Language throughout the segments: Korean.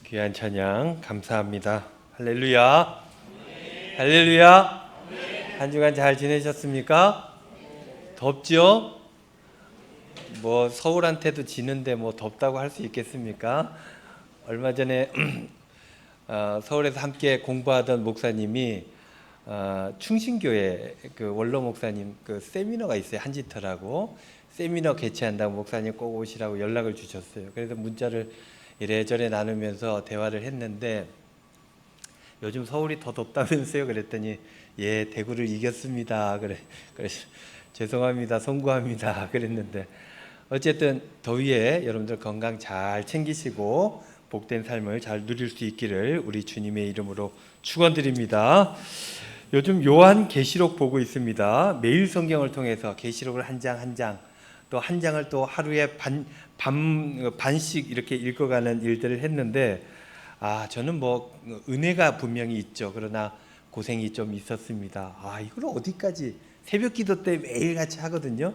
귀한 찬양 감사합니다. 할렐루야. 할렐루야. 한 주간 잘 지내셨습니까? 덥죠? 뭐 서울한테도 지는데 뭐 덥다고 할 수 있겠습니까? 얼마 전에 서울에서 함께 공부하던 목사님이 충신교회 그 원로 목사님 그 세미너가 있어요. 한지터라고 세미너 개최한다고 목사님 꼭 오시라고 연락을 주셨어요. 그래서 문자를 이래저래 나누면서 대화를 했는데 요즘 서울이 더 덥다면서요? 그랬더니 예, 대구를 이겼습니다. 그래서 죄송합니다. 송구합니다. 그랬는데 어쨌든 더위에 여러분들 건강 잘 챙기시고 복된 삶을 잘 누릴 수 있기를 우리 주님의 이름으로 축원드립니다. 요즘 요한계시록 보고 있습니다. 매일 성경을 통해서 계시록을 한 장 한 장 또 한 장을 또 하루에 반씩 이렇게 읽어가는 일들을 했는데 저는 뭐 은혜가 분명히 있죠. 그러나 고생이 좀 있었습니다. 이걸 어디까지 새벽 기도 때 매일 같이 하거든요.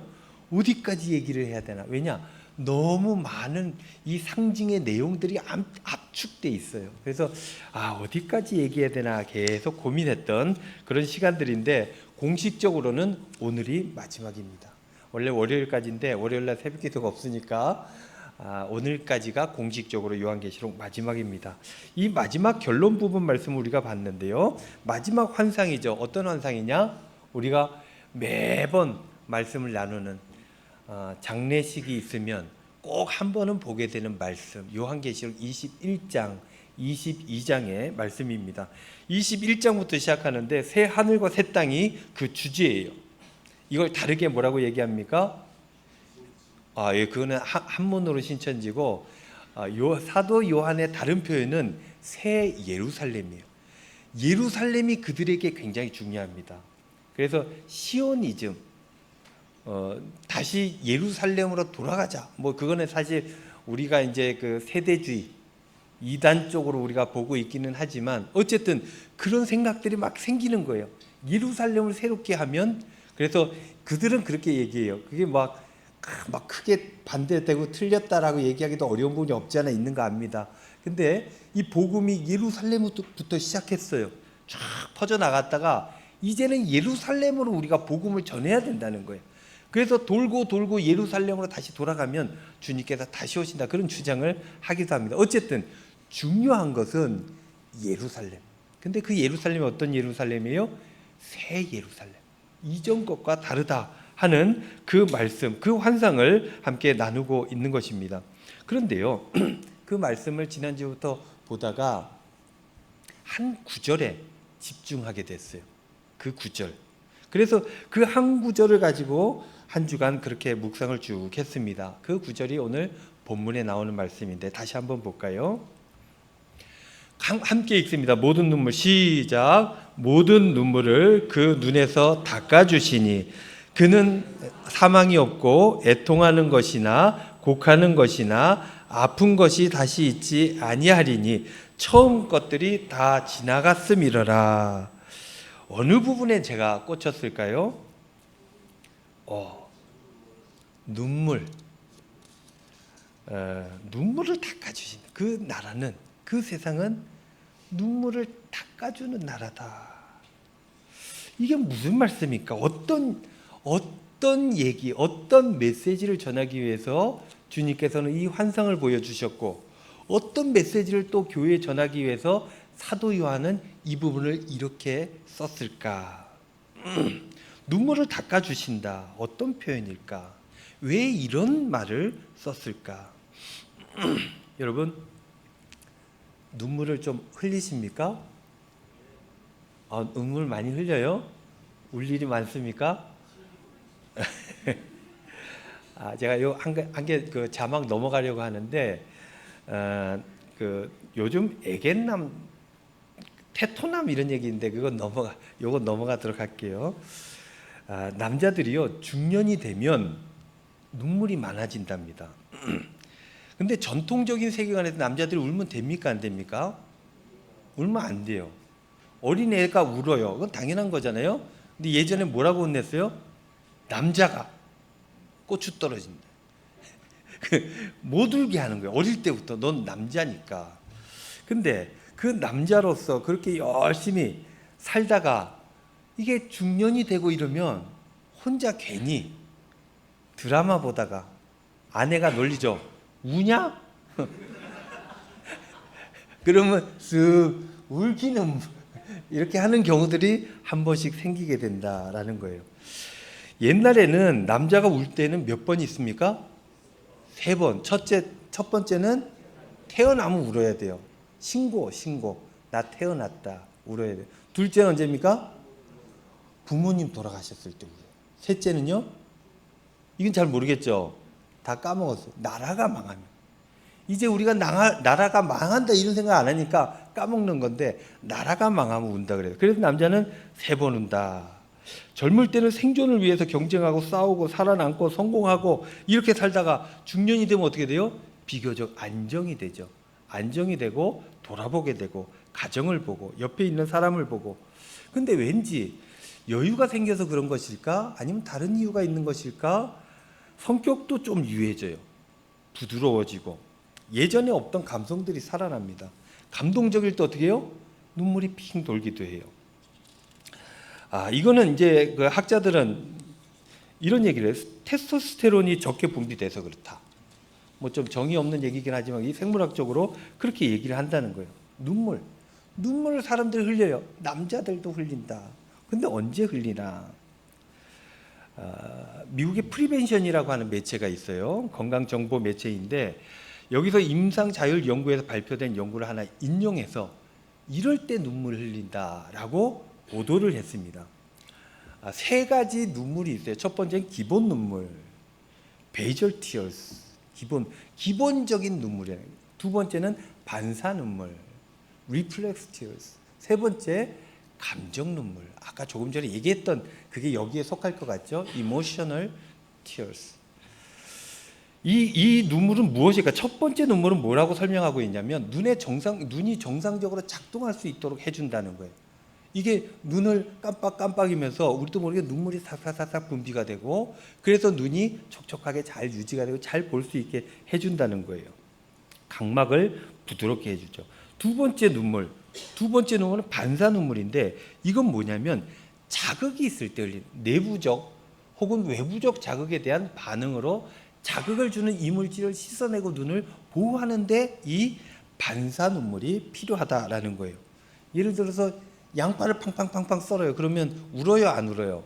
어디까지 얘기를 해야 되나? 왜냐? 너무 많은 이 상징의 내용들이 압축돼 있어요. 그래서 어디까지 얘기해야 되나 계속 고민했던 그런 시간들인데 공식적으로는 오늘이 마지막입니다. 원래 월요일까지인데 월요일날 새벽 기도가 없으니까 오늘까지가 공식적으로 요한계시록 마지막입니다. 이 마지막 결론 부분 말씀을 우리가 봤는데요. 마지막 환상이죠. 어떤 환상이냐? 우리가 매번 말씀을 나누는 장례식이 있으면 꼭 한 번은 보게 되는 말씀, 요한계시록 21장, 22장의 말씀입니다. 21장부터 시작하는데 새 하늘과 새 땅이 그 주제예요. 이걸 다르게 뭐라고 얘기합니까? 예, 그거는 한문으로 신천지고 사도 요한의 다른 표현은 새 예루살렘이에요. 예루살렘이 그들에게 굉장히 중요합니다. 그래서 시오니즘, 다시 예루살렘으로 돌아가자. 뭐 그거는 사실 우리가 이제 그 세대주의 이단 쪽으로 우리가 보고 있기는 하지만 어쨌든 그런 생각들이 막 생기는 거예요. 예루살렘을 새롭게 하면 그래서 그들은 그렇게 얘기해요. 그게 막 크게 반대되고 틀렸다라고 얘기하기도 어려운 부분이 없지 않아 있는 거 압니다. 근데 이 복음이 예루살렘부터 시작했어요. 쫙 퍼져나갔다가 이제는 예루살렘으로 우리가 복음을 전해야 된다는 거예요. 그래서 돌고 예루살렘으로 다시 돌아가면 주님께서 다시 오신다. 그런 주장을 하기도 합니다. 어쨌든 중요한 것은 예루살렘. 근데 그 예루살렘이 어떤 예루살렘이에요? 새 예루살렘. 이전 것과 다르다 하는 그 말씀, 그 환상을 함께 나누고 있는 것입니다. 그런데요, 그 말씀을 지난주부터 보다가 한 구절에 집중하게 됐어요. 그 구절. 그래서 그 한 구절을 가지고 한 주간 그렇게 묵상을 쭉 했습니다. 그 구절이 오늘 본문에 나오는 말씀인데 다시 한번 볼까요? 함께 읽습니다. 모든 눈물 시작. 모든 눈물을 그 눈에서 닦아주시니 그는 사망이 없고 애통하는 것이나 곡하는 것이나 아픈 것이 다시 있지 아니하리니 처음 것들이 다 지나갔음이러라. 어느 부분에 제가 꽂혔을까요? 눈물. 눈물을 닦아주신다. 그 나라는, 그 세상은 눈물을 닦아주는 나라다. 이게 무슨 말씀입니까? 어떤 얘기, 어떤 메시지를 전하기 위해서 주님께서는 이 환상을 보여주셨고 어떤 메시지를 또 교회에 전하기 위해서 사도 요한은 이 부분을 이렇게 썼을까? 눈물을 닦아주신다. 어떤 표현일까? 왜 이런 말을 썼을까? 여러분, 눈물을 좀 흘리십니까? 눈물 많이 흘려요? 울 일이 많습니까? 제가 한 개 그 자막 넘어가려고 하는데 요즘 애견남, 테토남 이런 얘기인데 요건 넘어가도록 할게요. 남자들이요 중년이 되면 눈물이 많아진답니다. 근데 전통적인 세계관에서 남자들이 울면 됩니까 안 됩니까? 울면 안 돼요. 어린애가 울어요. 그건 당연한 거잖아요. 근데 예전에 뭐라고 혼냈어요? 남자가 고추 떨어진다. 못 울게 하는 거예요. 어릴 때부터 넌 남자니까. 근데 그 남자로서 그렇게 열심히 살다가 이게 중년이 되고 이러면 혼자 괜히 드라마 보다가 아내가 놀리죠. 우냐? 그러면 쓱 울기는 이렇게 하는 경우들이 한 번씩 생기게 된다라는 거예요. 옛날에는 남자가 울 때는 몇 번 있습니까? 3번. 첫 번째는 태어나면 울어야 돼요. 신고. 나 태어났다. 울어야 돼요. 둘째는 언제입니까? 부모님 돌아가셨을 때 울어요. 셋째는요? 이건 잘 모르겠죠. 다 까먹었어요. 나라가 망하면. 이제 우리가 나라가 망한다 이런 생각 안 하니까 까먹는 건데 나라가 망하면 운다 그래요. 그래서 남자는 3번 운다. 젊을 때는 생존을 위해서 경쟁하고 싸우고 살아남고 성공하고 이렇게 살다가 중년이 되면 어떻게 돼요? 비교적 안정이 되죠. 안정이 되고 돌아보게 되고 가정을 보고 옆에 있는 사람을 보고. 근데 왠지 여유가 생겨서 그런 것일까? 아니면 다른 이유가 있는 것일까? 성격도 좀 유해져요. 부드러워지고 예전에 없던 감성들이 살아납니다. 감동적일 때 어떻게 해요? 눈물이 핑 돌기도 해요. 이거는 이제 그 학자들은 이런 얘기를 해요. 테스토스테론이 적게 분비돼서 그렇다. 뭐 좀 정의 없는 얘기긴 하지만 이 생물학적으로 그렇게 얘기를 한다는 거예요. 눈물을 사람들이 흘려요. 남자들도 흘린다. 근데 언제 흘리나? 미국의 프리벤션이라고 하는 매체가 있어요. 건강정보 매체인데 여기서 임상자율연구에서 발표된 연구를 하나 인용해서 이럴 때 눈물을 흘린다라고 보도를 했습니다. 3가지 눈물이 있어요. 첫 번째는 기본 눈물, basal tears, 기본적인 눈물이에요. 두 번째는 반사 눈물, reflex tears. 세 번째 감정 눈물. 아까 조금 전에 얘기했던 그게 여기에 속할 것 같죠? emotional tears. 이 눈물은 무엇일까? 첫 번째 눈물은 뭐라고 설명하고 있냐면 눈이 정상적으로 작동할 수 있도록 해준다는 거예요. 이게 눈을 깜빡이면서 우리도 모르게 눈물이 사사사삭 분비가 되고 그래서 눈이 촉촉하게 잘 유지가 되고 잘 볼 수 있게 해준다는 거예요. 각막을 부드럽게 해주죠. 두 번째 눈물은 반사 눈물인데 이건 뭐냐면 자극이 있을 때 흘리는 내부적 혹은 외부적 자극에 대한 반응으로 자극을 주는 이물질을 씻어내고 눈을 보호하는데 이 반사 눈물이 필요하다라는 거예요. 예를 들어서 양파를 팡팡팡팡 썰어요. 그러면 울어요, 안 울어요?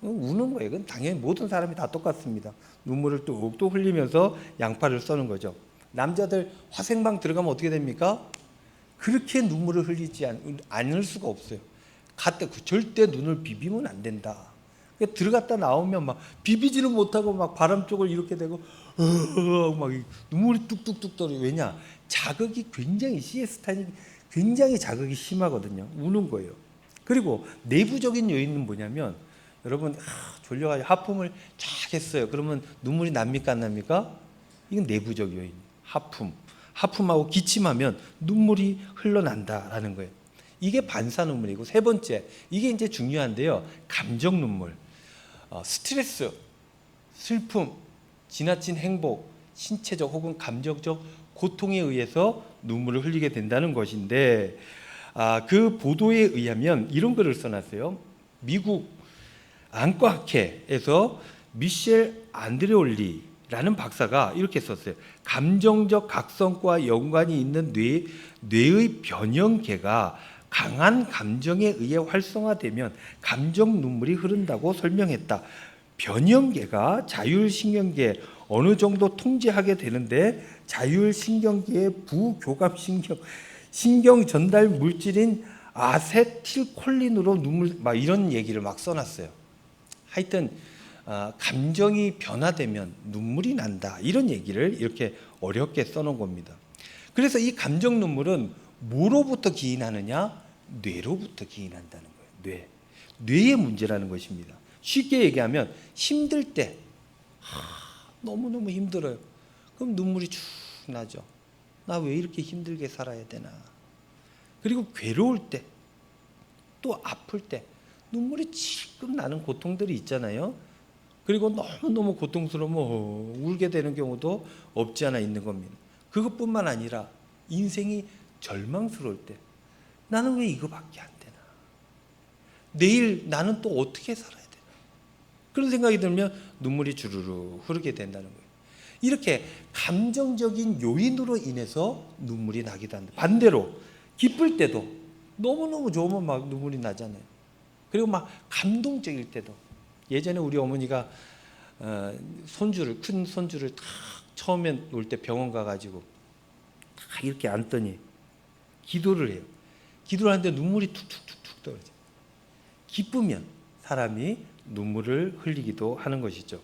우는 거예요. 그건 당연히 모든 사람이 다 똑같습니다. 눈물을 뚝뚝 흘리면서 양파를 써는 거죠. 남자들 화생방 들어가면 어떻게 됩니까? 그렇게 눈물을 흘리지 않을 수가 없어요. 절대 눈을 비비면 안 된다. 들어갔다 나오면 막 비비지는 못하고 막 바람 쪽을 이렇게 되고 막 눈물이 뚝뚝뚝 떨어요. 왜냐? 자극이 굉장히 시에스타니 굉장히 자극이 심하거든요. 우는 거예요. 그리고 내부적인 요인은 뭐냐면 여러분 졸려가지고 하품을 쫙 했어요. 그러면 눈물이 납니까 안 납니까? 이건 내부적 요인. 하품하고 기침하면 눈물이 흘러난다라는 거예요. 이게 반사 눈물이고 세 번째 이게 이제 중요한데요. 감정 눈물. 스트레스, 슬픔, 지나친 행복, 신체적 혹은 감정적 고통에 의해서 눈물을 흘리게 된다는 것인데 그 보도에 의하면 이런 글을 써놨어요. 미국 안과학회에서 미셸 안드레올리라는 박사가 이렇게 썼어요. 감정적 각성과 연관이 있는 뇌의 변형계가 강한 감정에 의해 활성화되면 감정 눈물이 흐른다고 설명했다. 변형계가 자율신경계에 어느 정도 통제하게 되는데 자율신경계의 신경 전달 물질인 아세틸콜린으로 눈물 이런 얘기를 막 써놨어요. 하여튼 감정이 변화되면 눈물이 난다 이런 얘기를 이렇게 어렵게 써놓은 겁니다. 그래서 이 감정 눈물은 뭐로부터 기인하느냐? 뇌로부터 기인한다는 거예요. 뇌의 문제라는 것입니다. 쉽게 얘기하면 힘들 때 너무너무 힘들어요. 그럼 눈물이 쭉 나죠. 나 왜 이렇게 힘들게 살아야 되나. 그리고 괴로울 때 또 아플 때 눈물이 찔끔 나는 고통들이 있잖아요. 그리고 너무너무 고통스러우면 울게 되는 경우도 없지 않아 있는 겁니다. 그것뿐만 아니라 인생이 절망스러울 때 나는 왜 이거밖에 안 되나? 내일 나는 또 어떻게 살아야 되나? 그런 생각이 들면 눈물이 주르르 흐르게 된다는 거예요. 이렇게 감정적인 요인으로 인해서 눈물이 나기도 한다. 반대로 기쁠 때도 너무너무 좋으면 막 눈물이 나잖아요. 그리고 막 감동적일 때도. 예전에 우리 어머니가 큰 손주를 딱 처음에 올 때 병원 가가지고 딱 이렇게 앉더니 기도를 해요. 기도를 하는데 눈물이 툭툭툭툭 떨어져요. 기쁘면 사람이 눈물을 흘리기도 하는 것이죠.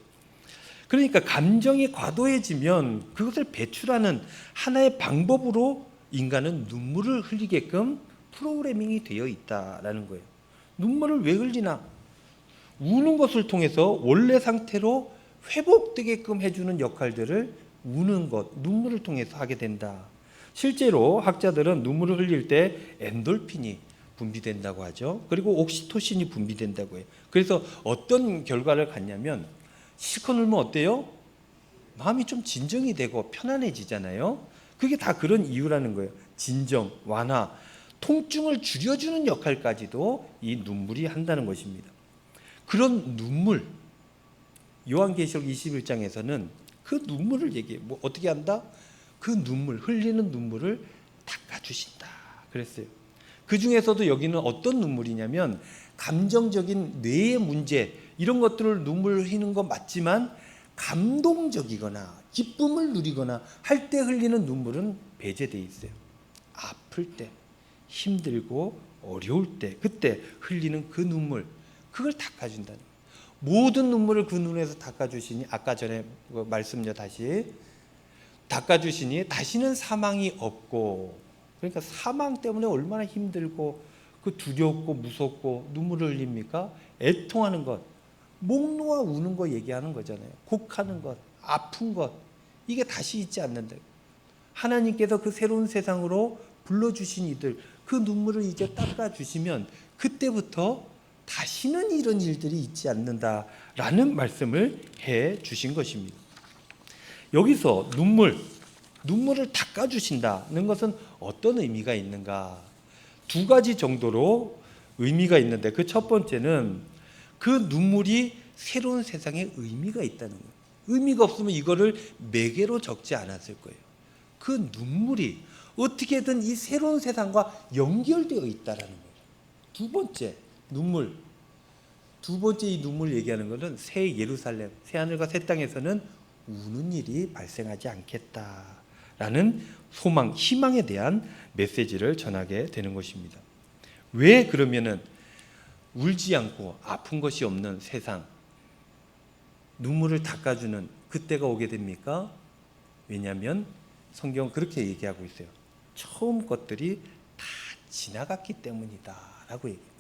그러니까 감정이 과도해지면 그것을 배출하는 하나의 방법으로 인간은 눈물을 흘리게끔 프로그래밍이 되어 있다라는 거예요. 눈물을 왜 흘리나? 우는 것을 통해서 원래 상태로 회복되게끔 해주는 역할들을 우는 것, 눈물을 통해서 하게 된다. 실제로 학자들은 눈물을 흘릴 때 엔돌핀이 분비된다고 하죠. 그리고 옥시토신이 분비된다고 해요. 그래서 어떤 결과를 갖냐면 실컷 울면 어때요? 마음이 좀 진정이 되고 편안해지잖아요. 그게 다 그런 이유라는 거예요. 진정, 완화, 통증을 줄여주는 역할까지도 이 눈물이 한다는 것입니다. 그런 눈물, 요한계시록 21장에서는 그 눈물을 얘기해요. 뭐 어떻게 한다? 그 눈물, 흘리는 눈물을 닦아주신다 그랬어요. 그 중에서도 여기는 어떤 눈물이냐면 감정적인 뇌의 문제, 이런 것들을 눈물 흘리는 거 맞지만 감동적이거나 기쁨을 누리거나 할 때 흘리는 눈물은 배제되어 있어요. 아플 때, 힘들고 어려울 때, 그때 흘리는 그 눈물, 그걸 닦아준다는 거예요. 모든 눈물을 그 눈에서 닦아주시니, 아까 전에 말씀요 다시 닦아주시니 다시는 사망이 없고, 그러니까 사망 때문에 얼마나 힘들고 그 두렵고 무섭고 눈물을 흘립니까? 애통하는 것, 목 놓아 우는 거 얘기하는 거잖아요. 곡하는 것, 아픈 것, 이게 다시 있지 않는다. 하나님께서 그 새로운 세상으로 불러주신 이들, 그 눈물을 이제 닦아주시면 그때부터 다시는 이런 일들이 있지 않는다라는 말씀을 해 주신 것입니다. 여기서 눈물을 닦아주신다는 것은 어떤 의미가 있는가? 두 가지 정도로 의미가 있는데, 그 첫 번째는 그 눈물이 새로운 세상에 의미가 있다는 거예요. 의미가 없으면 이거를 매개로 적지 않았을 거예요. 그 눈물이 어떻게든 이 새로운 세상과 연결되어 있다라는 거예요. 두 번째 눈물, 두 번째 이 눈물 얘기하는 것은 새 예루살렘, 새 하늘과 새 땅에서는 우는 일이 발생하지 않겠다라는 소망, 희망에 대한 메시지를 전하게 되는 것입니다. 왜 그러면은 울지 않고 아픈 것이 없는 세상, 눈물을 닦아주는 그때가 오게 됩니까? 왜냐하면 성경은 그렇게 얘기하고 있어요. 처음 것들이 다 지나갔기 때문이다 라고 얘기해요.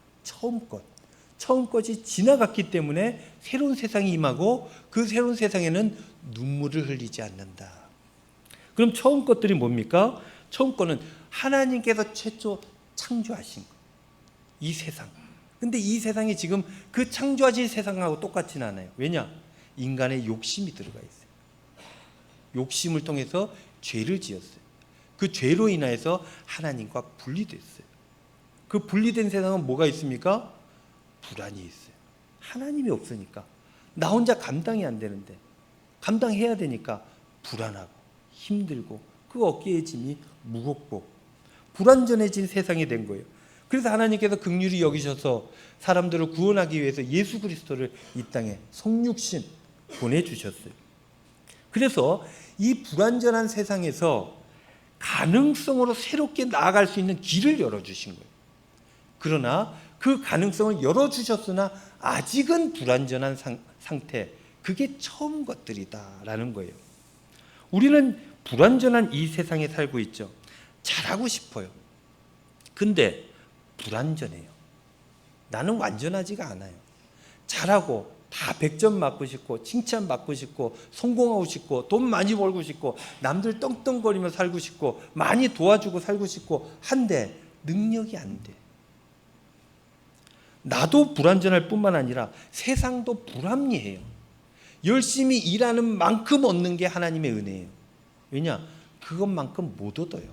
처음 것이 지나갔기 때문에 새로운 세상이 임하고 그 새로운 세상에는 눈물을 흘리지 않는다. 그럼 처음 것들이 뭡니까? 처음 거는 하나님께서 최초 창조하신 것, 이 세상. 근데 이 세상이 지금 그 창조하신 세상하고 똑같지는 않아요. 왜냐? 인간의 욕심이 들어가 있어요. 욕심을 통해서 죄를 지었어요. 그 죄로 인하여서 하나님과 분리됐어요. 그 분리된 세상은 뭐가 있습니까? 불안이 있어요. 하나님이 없으니까 나 혼자 감당이 안 되는데, 감당해야 되니까 불안하고 힘들고 그 어깨의 짐이 무겁고 불완전해진 세상이 된 거예요. 그래서 하나님께서 긍휼히 여기셔서 사람들을 구원하기 위해서 예수 그리스도를 이 땅에 성육신 보내주셨어요. 그래서 이 불완전한 세상에서 가능성으로 새롭게 나아갈 수 있는 길을 열어주신 거예요. 그러나 그 가능성을 열어주셨으나 아직은 불완전한 상태, 그게 처음 것들이다라는 거예요. 우리는 불완전한 이 세상에 살고 있죠. 잘하고 싶어요. 근데 불완전해요. 나는 완전하지가 않아요. 잘하고 다 100점 맞고 싶고 칭찬 받고 싶고 성공하고 싶고 돈 많이 벌고 싶고 남들 떵떵거리며 살고 싶고 많이 도와주고 살고 싶고 한데 능력이 안 돼. 나도 불완전할 뿐만 아니라 세상도 불합리해요. 열심히 일하는 만큼 얻는 게 하나님의 은혜예요. 왜냐? 그것만큼 못 얻어요.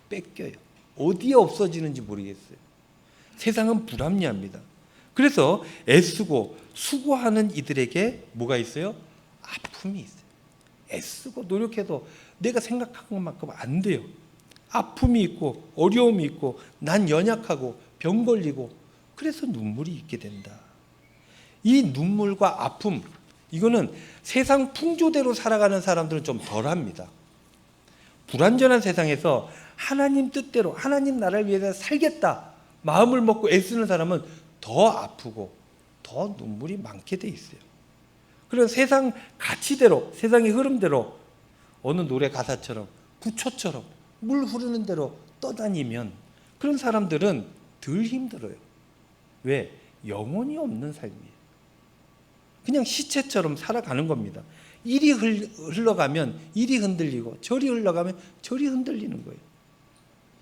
뺏겨요. 어디에 없어지는지 모르겠어요. 세상은 불합리합니다. 그래서 애쓰고 수고하는 이들에게 뭐가 있어요? 아픔이 있어요. 애쓰고 노력해도 내가 생각한 것만큼 안 돼요. 아픔이 있고 어려움이 있고 난 연약하고 병 걸리고 그래서 눈물이 있게 된다. 이 눈물과 아픔, 이거는 세상 풍조대로 살아가는 사람들은 좀 덜합니다. 불완전한 세상에서 하나님 뜻대로 하나님 나라를 위해서 살겠다 마음을 먹고 애쓰는 사람은 더 아프고 더 눈물이 많게 돼 있어요. 그래서 세상 가치대로, 세상의 흐름대로 어느 노래 가사처럼 부초처럼 물 흐르는 대로 떠다니면 그런 사람들은 덜 힘들어요. 왜? 영혼이 없는 삶이에요. 그냥 시체처럼 살아가는 겁니다. 이리 흘러가면 이리 흔들리고 저리 흘러가면 저리 흔들리는 거예요.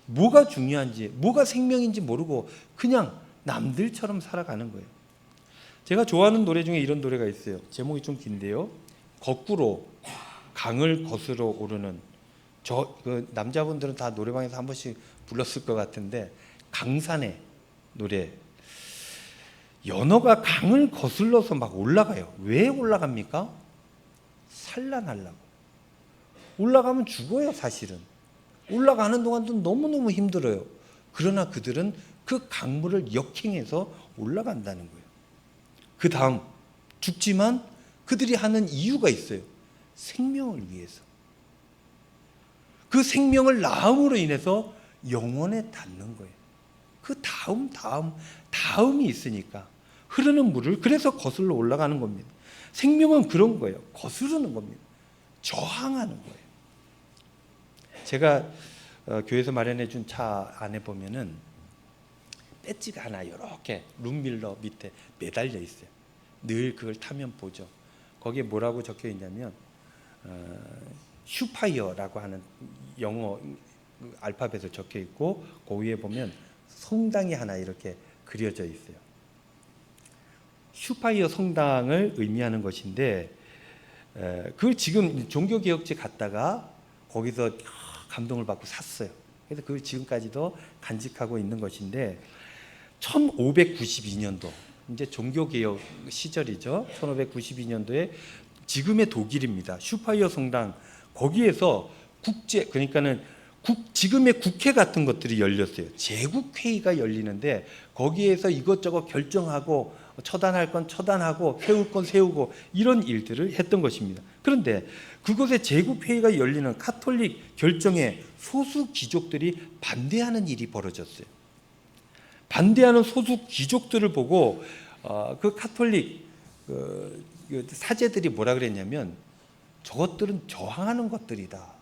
뭐가 중요한지 뭐가 생명인지 모르고 그냥 남들처럼 살아가는 거예요. 제가 좋아하는 노래 중에 이런 노래가 있어요. 제목이 좀 긴데요. 거꾸로 강을 거스러 오르는, 그 남자분들은 다 노래방에서 한 번씩 불렀을 것 같은데 강산의 노래. 연어가 강을 거슬러서 막 올라가요. 왜 올라갑니까? 산란하려고. 올라가면 죽어요, 사실은. 올라가는 동안도 너무너무 힘들어요. 그러나 그들은 그 강물을 역행해서 올라간다는 거예요. 그 다음 죽지만 그들이 하는 이유가 있어요. 생명을 위해서. 그 생명을 낳음으로 인해서 영혼에 닿는 거예요. 그 다음이 있으니까 흐르는 물을 그래서 거슬러 올라가는 겁니다. 생명은 그런 거예요. 거스르는 겁니다. 저항하는 거예요. 제가 교회에서 마련해 준 차 안에 보면은 배지가 하나 이렇게 룸밀러 밑에 매달려 있어요. 늘 그걸 타면 보죠. 거기에 뭐라고 적혀 있냐면 슈파이어라고 하는 영어 알파벳으로 적혀 있고 그 위에 보면 성당이 하나 이렇게 그려져 있어요. 슈파이어 성당을 의미하는 것인데 그걸 지금 종교개혁지 갔다가 거기서 감동을 받고 샀어요. 그래서 그걸 지금까지도 간직하고 있는 것인데 1592년도 이제 종교개혁 시절이죠. 1592년도에 지금의 독일입니다. 슈파이어 성당 거기에서 그러니까는 지금의 국회 같은 것들이 열렸어요. 제국회의가 열리는데 거기에서 이것저것 결정하고 처단할 건 처단하고 세울 건 세우고 이런 일들을 했던 것입니다. 그런데 그곳에 제국회의가 열리는 카톨릭 결정에 소수 귀족들이 반대하는 일이 벌어졌어요. 반대하는 소수 귀족들을 보고 그 카톨릭 사제들이 뭐라 그랬냐면 저것들은 저항하는 것들이다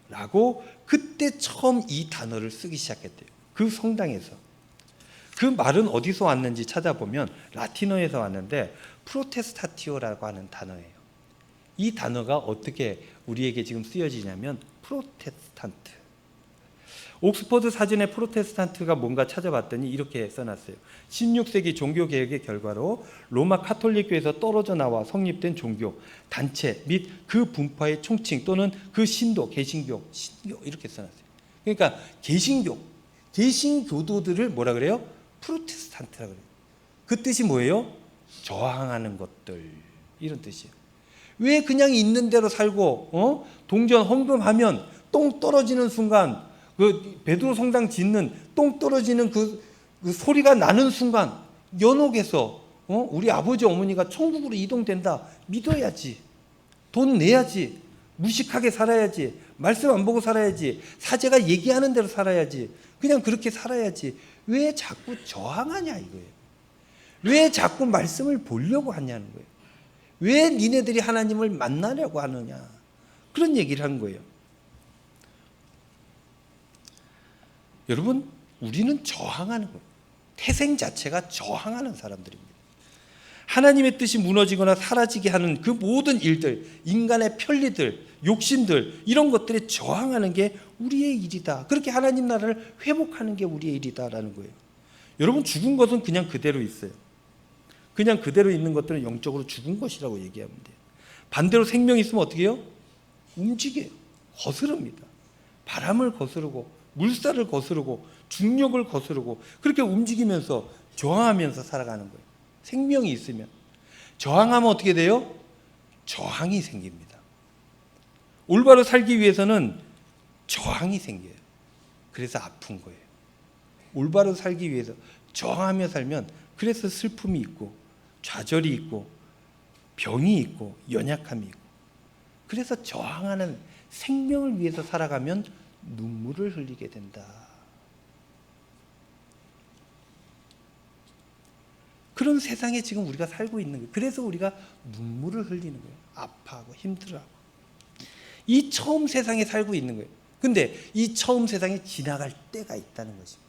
라고 그때 처음 이 단어를 쓰기 시작했대요. 그 성당에서. 그 말은 어디서 왔는지 찾아보면 라틴어에서 왔는데 프로테스타티오라고 하는 단어예요. 이 단어가 어떻게 우리에게 지금 쓰여지냐면 프로테스탄트. 옥스퍼드 사전에 프로테스탄트가 뭔가 찾아봤더니 이렇게 써놨어요. 16세기 종교개혁의 결과로 로마 카톨릭교에서 떨어져 나와 성립된 종교, 단체 및 그 분파의 총칭 또는 그 신도, 개신교 이렇게 써놨어요. 그러니까 개신교도들을 뭐라 그래요? 프로테스탄트라고 그래요. 그 뜻이 뭐예요? 저항하는 것들 이런 뜻이에요. 왜 그냥 있는 대로 살고 동전 헌금하면 똥 떨어지는 순간 그 베드로 성당 짓는 똥 떨어지는 그 소리가 나는 순간 연옥에서 우리 아버지 어머니가 천국으로 이동된다 믿어야지. 돈 내야지. 무식하게 살아야지. 말씀 안 보고 살아야지. 사제가 얘기하는 대로 살아야지. 그냥 그렇게 살아야지. 왜 자꾸 저항하냐 이거예요. 왜 자꾸 말씀을 보려고 하냐는 거예요. 왜 니네들이 하나님을 만나려고 하느냐. 그런 얘기를 한 거예요. 여러분, 우리는 저항하는 거예요. 태생 자체가 저항하는 사람들입니다. 하나님의 뜻이 무너지거나 사라지게 하는 그 모든 일들, 인간의 편리들, 욕심들 이런 것들에 저항하는 게 우리의 일이다. 그렇게 하나님 나라를 회복하는 게 우리의 일이다라는 거예요. 여러분, 죽은 것은 그냥 그대로 있어요. 그냥 그대로 있는 것들은 영적으로 죽은 것이라고 얘기하면 돼요. 반대로 생명이 있으면 어떻게 해요? 움직여요. 거스릅니다. 바람을 거스르고 물살을 거스르고 중력을 거스르고 그렇게 움직이면서 저항하면서 살아가는 거예요. 생명이 있으면. 저항하면 어떻게 돼요? 저항이 생깁니다. 올바로 살기 위해서는 저항이 생겨요. 그래서 아픈 거예요. 올바로 살기 위해서 저항하며 살면 그래서 슬픔이 있고 좌절이 있고 병이 있고 연약함이 있고 그래서 저항하는 생명을 위해서 살아가면 눈물을 흘리게 된다. 그런 세상에 지금 우리가 살고 있는 거예요. 그래서 우리가 눈물을 흘리는 거예요. 아파하고 힘들어하고. 이 처음 세상에 살고 있는 거예요. 근데 이 처음 세상이 지나갈 때가 있다는 것입니다.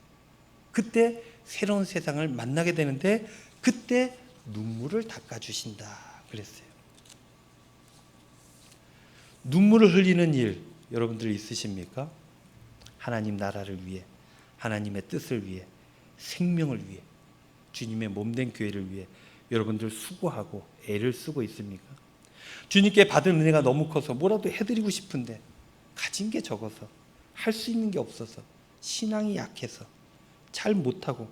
그때 새로운 세상을 만나게 되는데 그때 눈물을 닦아주신다 그랬어요. 눈물을 흘리는 일 여러분들 있으십니까? 하나님 나라를 위해, 하나님의 뜻을 위해, 생명을 위해, 주님의 몸된 교회를 위해 여러분들 수고하고 애를 쓰고 있습니까? 주님께 받은 은혜가 너무 커서 뭐라도 해드리고 싶은데 가진 게 적어서 할 수 있는 게 없어서 신앙이 약해서 잘 못하고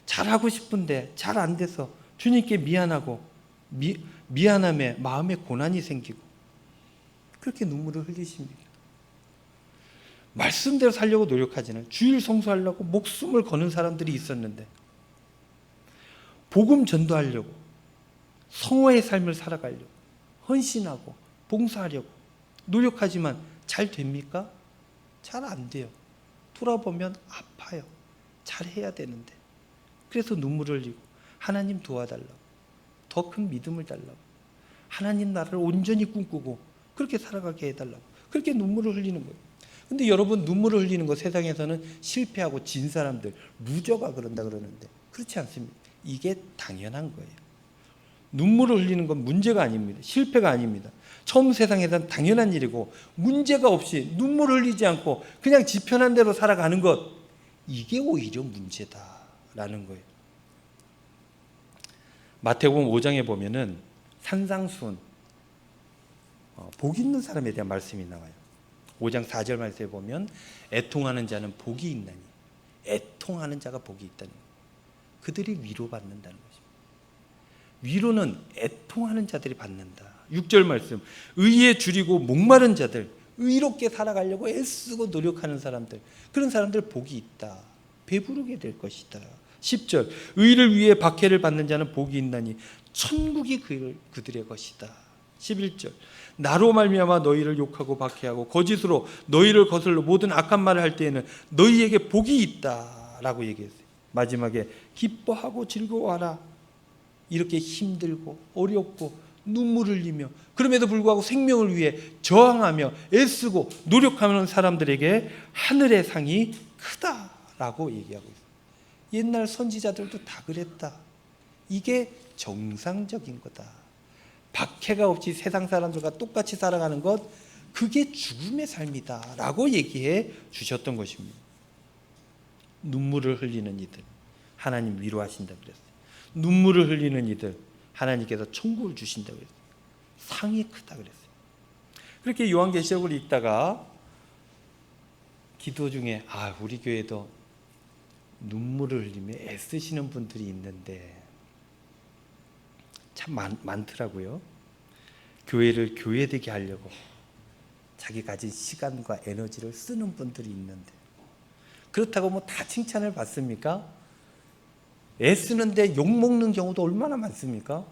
잘하고 싶은데 잘 안 돼서 주님께 미안하고 미안함에 마음에 고난이 생기고 그렇게 눈물을 흘리십니까? 말씀대로 살려고 노력하지는 주일 성수하려고 목숨을 거는 사람들이 있었는데 복음 전도하려고 성화의 삶을 살아가려고 헌신하고 봉사하려고 노력하지만 잘 됩니까? 잘 안 돼요. 돌아보면 아파요. 잘 해야 되는데 그래서 눈물을 흘리고 하나님 도와달라고 더 큰 믿음을 달라고 하나님 나라를 온전히 꿈꾸고 그렇게 살아가게 해달라고 그렇게 눈물을 흘리는 거예요. 근데 여러분 눈물을 흘리는 거 세상에서는 실패하고 진 사람들 루저가 그런다 그러는데 그렇지 않습니다. 이게 당연한 거예요. 눈물을 흘리는 건 문제가 아닙니다. 실패가 아닙니다. 처음 세상에서는 당연한 일이고 문제가 없이 눈물을 흘리지 않고 그냥 지 편한 대로 살아가는 것 이게 오히려 문제다라는 거예요. 마태복음 5장에 보면은 산상수훈 복 있는 사람에 대한 말씀이 나와요. 5장 4절 말씀에 보면 애통하는 자는 복이 있나니 애통하는 자가 복이 있다는 거예요. 그들이 위로받는다는 것입니다. 위로는 애통하는 자들이 받는다. 6절 말씀 의에 줄이고 목마른 자들 의롭게 살아가려고 애쓰고 노력하는 사람들 그런 사람들 복이 있다. 배부르게 될 것이다. 10절 의를 위해 박해를 받는 자는 복이 있나니 천국이 그들의 것이다. 11절 나로 말미암아 너희를 욕하고 박해하고 거짓으로 너희를 거슬러 모든 악한 말을 할 때에는 너희에게 복이 있다라고 얘기했어요. 마지막에 기뻐하고 즐거워하라. 이렇게 힘들고 어렵고 눈물 흘리며 그럼에도 불구하고 생명을 위해 저항하며 애쓰고 노력하는 사람들에게 하늘의 상이 크다라고 얘기하고 있어요. 옛날 선지자들도 다 그랬다. 이게 정상적인 거다. 박해가 없이 세상 사람들과 똑같이 살아가는 것 그게 죽음의 삶이다 라고 얘기해 주셨던 것입니다. 눈물을 흘리는 이들 하나님 위로하신다 그랬어요. 눈물을 흘리는 이들 하나님께서 천국을 주신다 그랬어요. 상이 크다 그랬어요. 그렇게 요한계시록을 읽다가 기도 중에 우리 교회도 눈물을 흘리며 애쓰시는 분들이 있는데 참 많더라고요. 교회를 교회되게 하려고 자기 가진 시간과 에너지를 쓰는 분들이 있는데 그렇다고 뭐 다 칭찬을 받습니까? 애쓰는데 욕먹는 경우도 얼마나 많습니까?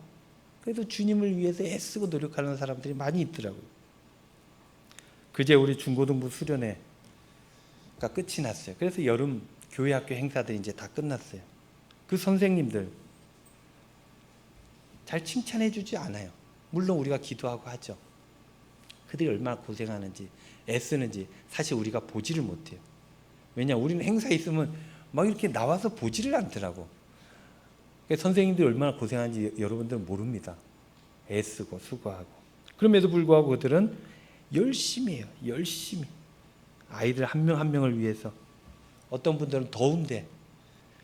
그래도 주님을 위해서 애쓰고 노력하는 사람들이 많이 있더라고요. 그제 우리 중고등부 수련회가 끝이 났어요. 그래서 여름 교회학교 행사들이 이제 다 끝났어요. 그 선생님들 잘 칭찬해 주지 않아요. 물론 우리가 기도하고 하죠. 그들이 얼마나 고생하는지 애쓰는지 사실 우리가 보지를 못해요. 왜냐 우리는 행사에 있으면 막 이렇게 나와서 보지를 않더라고. 그러니까 선생님들이 얼마나 고생하는지 여러분들은 모릅니다. 애쓰고 수고하고. 그럼에도 불구하고 그들은 열심히 해요. 열심히. 아이들 한 명 한 명을 위해서. 어떤 분들은 더운데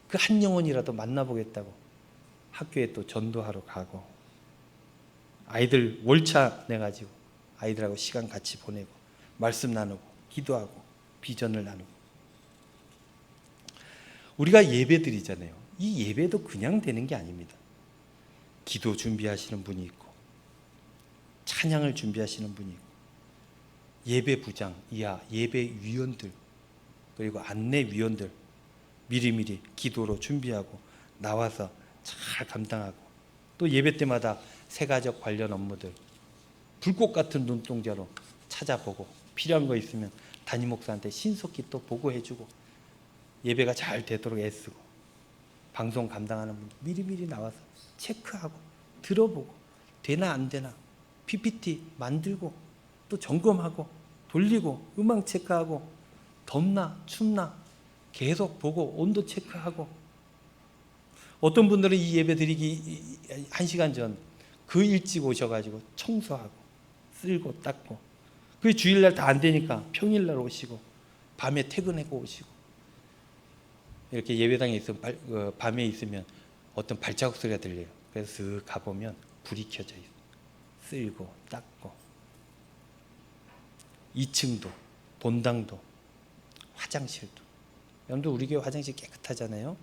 그 한 영혼이라도 만나보겠다고 학교에 또 전도하러 가고 아이들 월차 내가지고 아이들하고 시간 같이 보내고 말씀 나누고 기도하고 비전을 나누고 우리가 예배 드리잖아요. 이 예배도 그냥 되는 게 아닙니다. 기도 준비하시는 분이 있고, 찬양을 준비하시는 분이 있고, 예배 부장 이하 예배 위원들, 그리고 안내 위원들 미리미리 기도로 준비하고 나와서 잘 감당하고, 또 예배 때마다 세가족 관련 업무들 불꽃 같은 눈동자로 찾아보고, 필요한 거 있으면 담임 목사한테 신속히 또 보고해주고, 예배가 잘 되도록 애쓰고, 방송 감당하는 분 미리미리 나와서 체크하고 들어보고 되나 안 되나 PPT 만들고 또 점검하고 돌리고 음악 체크하고, 덥나 춥나 계속 보고 온도 체크하고, 어떤 분들은 이 예배 드리기 1시간 전 그 일찍 오셔가지고 청소하고 쓸고 닦고, 그 주일날 다 안 되니까 평일날 오시고 밤에 퇴근하고 오시고, 이렇게 예배당에 있으면 밤에 있으면 어떤 발자국 소리가 들려요. 그래서 쓱 가보면 불이 켜져 있어요. 쓸고 닦고, 2층도 본당도 화장실도. 여러분들 우리 교회 화장실 깨끗하잖아요.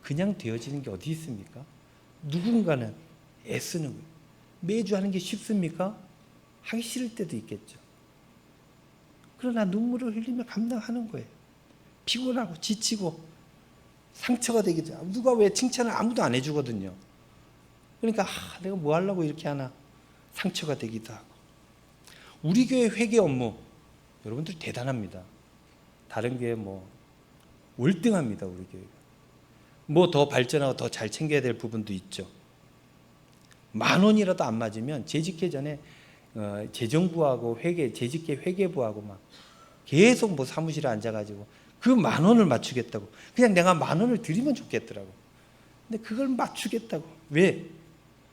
그냥 되어지는 게 어디 있습니까? 누군가는 애쓰는 거예요. 매주 하는 게 쉽습니까? 하기 싫을 때도 있겠죠. 그러나 눈물을 흘리며 감당하는 거예요. 피곤하고 지치고 상처가 되기도 하고, 누가 왜 칭찬을 아무도 안 해주거든요. 그러니까 내가 뭐 하려고 이렇게 하나, 상처가 되기도 하고. 우리 교회 회계 업무 여러분들 대단합니다. 다른 교회 뭐 월등합니다. 우리 교회가 뭐 더 발전하고 더 잘 챙겨야 될 부분도 있죠. 10,000원이라도 안 맞으면 재직회 전에 재정부하고 재직회 회계부하고 막 계속 뭐 사무실에 앉아가지고 그 10,000원을 맞추겠다고, 그냥 내가 10,000원을 드리면 좋겠더라고. 근데 그걸 맞추겠다고. 왜?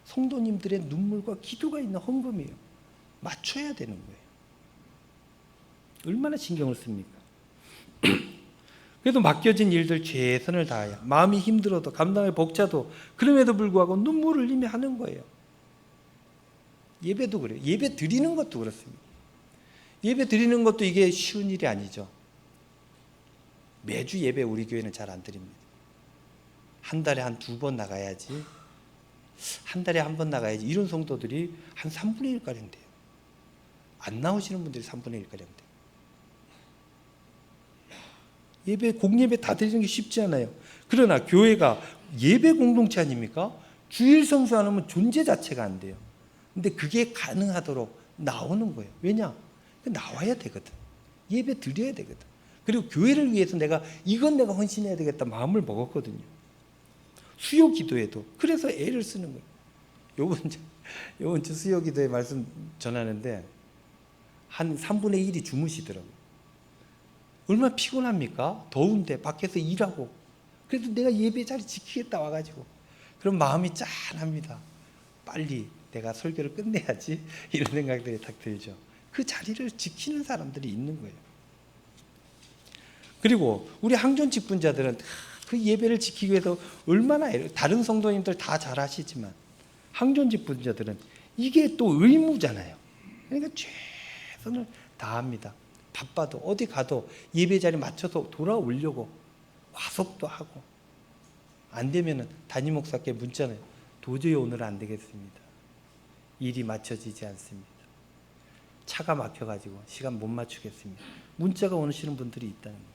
성도님들의 눈물과 기도가 있는 헌금이에요. 맞춰야 되는 거예요. 얼마나 신경을 씁니까? 그래도 맡겨진 일들 최선을 다하여, 마음이 힘들어도 감당에 벅차도 그럼에도 불구하고 눈물을 흘리며 하는 거예요. 예배도 그래요. 예배 드리는 것도 그렇습니다. 예배 드리는 것도 이게 쉬운 일이 아니죠. 매주 예배 우리 교회는 잘 안 드립니다. 한 달에 한 2번 나가야지, 한 달에 한 번 나가야지, 이런 성도들이 한 3분의 1가량 돼요. 안 나오시는 분들이 3분의 1가량 돼요. 예배, 공예배 다 드리는 게 쉽지 않아요. 그러나 교회가 예배 공동체 아닙니까? 주일 성수 안 하면 존재 자체가 안 돼요. 근데 그게 가능하도록 나오는 거예요. 왜냐? 나와야 되거든. 예배 드려야 되거든. 그리고 교회를 위해서 이건 내가 헌신해야 되겠다 마음을 먹었거든요. 수요 기도에도 그래서 애를 쓰는 거예요. 요번 주 수요 기도에 말씀 전하는데 한 3분의 1이 주무시더라고요. 얼마나 피곤합니까? 더운데 밖에서 일하고. 그래도 내가 예배 자리 지키겠다 와가지고. 그럼 마음이 짠합니다. 빨리 내가 설교를 끝내야지, 이런 생각들이 딱 들죠. 그 자리를 지키는 사람들이 있는 거예요. 그리고 우리 항존 직분자들은 그 예배를 지키기 위해서 얼마나 다른 성도님들 다 잘하시지만 항존 직분자들은 이게 또 의무잖아요. 그러니까 최선을 다합니다. 바빠도 어디 가도 예배 자리 맞춰서 돌아오려고 화석도 하고, 안 되면은 담임 목사께 문자는 도저히 오늘은 안 되겠습니다. 일이 맞춰지지 않습니다. 차가 막혀가지고 시간 못 맞추겠습니다. 문자가 오시는 분들이 있다는 거예요.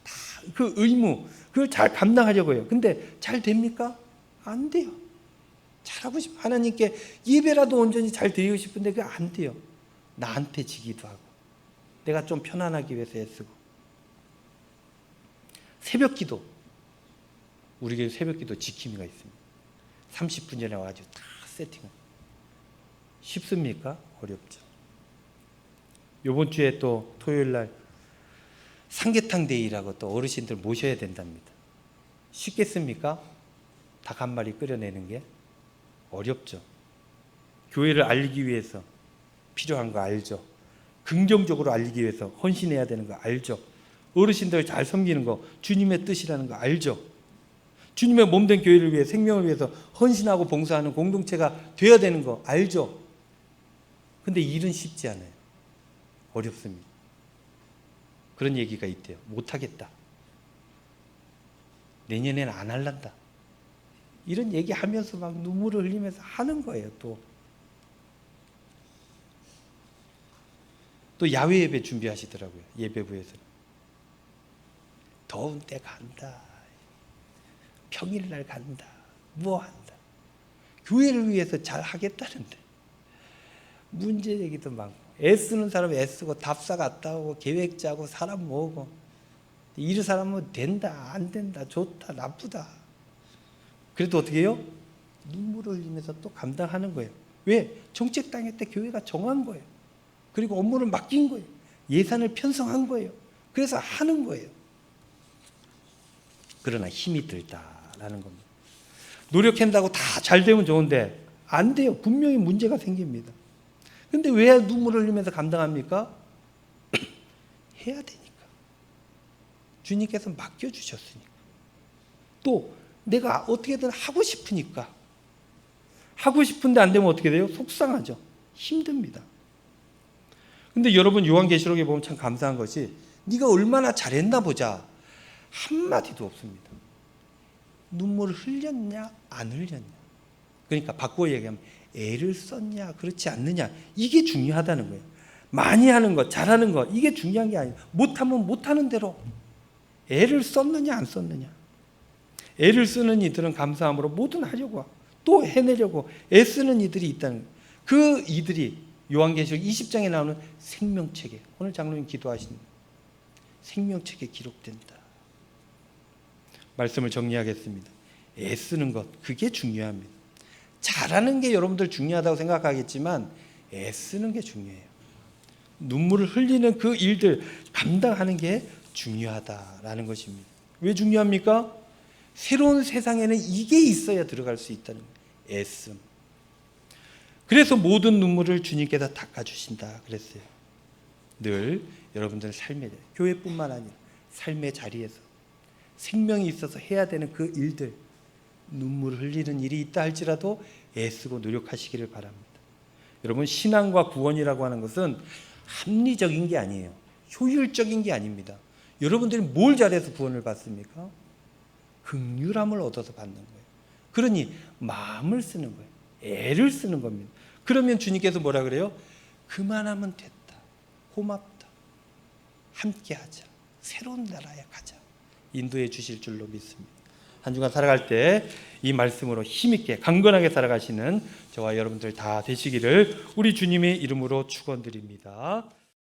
다 그 의무, 그걸 잘 감당하려고 해요. 근데 잘 됩니까? 안 돼요. 잘하고 싶어. 하나님께 예배라도 온전히 잘 드리고 싶은데 그게 안 돼요. 나한테 지기도 하고, 내가 좀 편안하기 위해서 애쓰고. 새벽기도, 우리 교회 새벽기도 지킴이가 있습니다. 30분 전에 와가지고 다 세팅을. 쉽습니까? 어렵죠. 이번 주에 또 토요일날 삼계탕 데이라고 또 어르신들 모셔야 된답니다. 쉽겠습니까? 닭 한 마리 끓여내는 게 어렵죠. 교회를 알리기 위해서 필요한 거 알죠. 긍정적으로 알리기 위해서 헌신해야 되는 거 알죠. 어르신들 잘 섬기는 거 주님의 뜻이라는 거 알죠. 주님의 몸된 교회를 위해, 생명을 위해서 헌신하고 봉사하는 공동체가 되어야 되는 거 알죠. 근데 일은 쉽지 않아요. 어렵습니다. 그런 얘기가 있대요. 못하겠다. 내년에는 안 할란다. 이런 얘기하면서 막 눈물을 흘리면서 하는 거예요. 또 야외 예배 준비하시더라고요. 예배부에서. 더운 때 간다. 평일날 간다. 뭐 한다. 교회를 위해서 잘 하겠다는데 문제 얘기도 많고, 애쓰는 사람 애쓰고 답사 갔다 오고 계획 짜고 사람 모으고, 이런 사람은 된다 안 된다 좋다 나쁘다. 그래도 어떻게 해요? 눈물을 흘리면서 또 감당하는 거예요. 왜? 정책 당일 때 교회가 정한 거예요. 그리고 업무를 맡긴 거예요. 예산을 편성한 거예요. 그래서 하는 거예요. 그러나 힘이 들다라는 겁니다. 노력한다고 다 잘 되면 좋은데 안 돼요. 분명히 문제가 생깁니다. 근데 왜 눈물을 흘리면서 감당합니까? 해야 되니까. 주님께서 맡겨주셨으니까. 또 내가 어떻게든 하고 싶으니까. 하고 싶은데 안 되면 어떻게 돼요? 속상하죠. 힘듭니다. 근데 여러분 요한계시록에 보면 참 감사한 것이, 네가 얼마나 잘했나 보자 한마디도 없습니다. 눈물을 흘렸냐 안 흘렸냐. 그러니까 바꾸어 얘기하면 애를 썼냐 그렇지 않느냐, 이게 중요하다는 거예요. 많이 하는 것, 잘하는 것, 이게 중요한 게 아니에요. 못하면 못하는 대로 애를 썼느냐 안 썼느냐. 애를 쓰는 이들은 감사함으로 뭐든 하려고 또 해내려고 애쓰는 이들이 있다는 거예요. 그 이들이 요한계시록 20장에 나오는 생명책에, 오늘 장로님 기도하신 생명책에 기록된다. 말씀을 정리하겠습니다. 애쓰는 것, 그게 중요합니다. 잘하는 게 여러분들 중요하다고 생각하겠지만 애쓰는 게 중요해요. 눈물을 흘리는 그 일들 감당하는 게 중요하다라는 것입니다. 왜 중요합니까? 새로운 세상에는 이게 있어야 들어갈 수 있다는 거예요. 애씀. 그래서 모든 눈물을 주님께서 닦아주신다 그랬어요. 늘 여러분들 삶의, 교회뿐만 아니라 삶의 자리에서 생명이 있어서 해야 되는 그 일들, 눈물을 흘리는 일이 있다 할지라도 애쓰고 노력하시기를 바랍니다. 여러분, 신앙과 구원이라고 하는 것은 합리적인 게 아니에요. 효율적인 게 아닙니다. 여러분들이 뭘 잘해서 구원을 받습니까? 긍휼함을 얻어서 받는 거예요. 그러니 마음을 쓰는 거예요. 애를 쓰는 겁니다. 그러면 주님께서 뭐라 그래요? 그만하면 됐다. 고맙다. 함께하자. 새로운 나라에 가자. 인도해 주실 줄로 믿습니다. 한 주간 살아갈 때 이 말씀으로 힘있게 강건하게 살아가시는 저와 여러분들 다 되시기를 우리 주님의 이름으로 축원드립니다.